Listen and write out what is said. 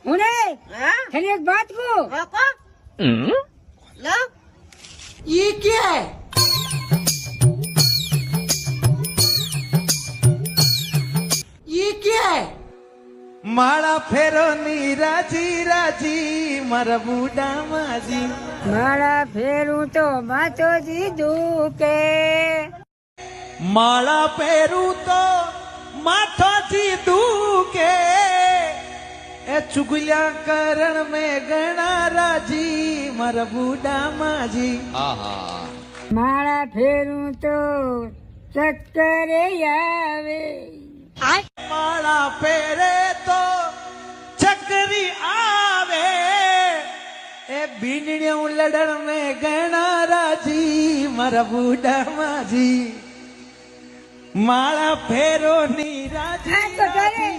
હું ને हाँ તને એક વાત કહું को लो ये क्या है? ये क्या है? માળા ફેરો ની રાજી રાજી મારા બુડા માજી મારા ફેરું તો માતોજી દુકે માળા પહેરું તો માથાથી દુકે એ ચુગલ્યા કરણ મેં ગણા રાજી મારા બુડા માજી મારા ફેરું તો ચક્કરે આવે માળા પહેરે તો ચકરી આવે એ બીંડણીઓ લડણ મેં ગણા રાજી મારા બુડા માજી માળા ફેરો ની રાજી આ તો તારે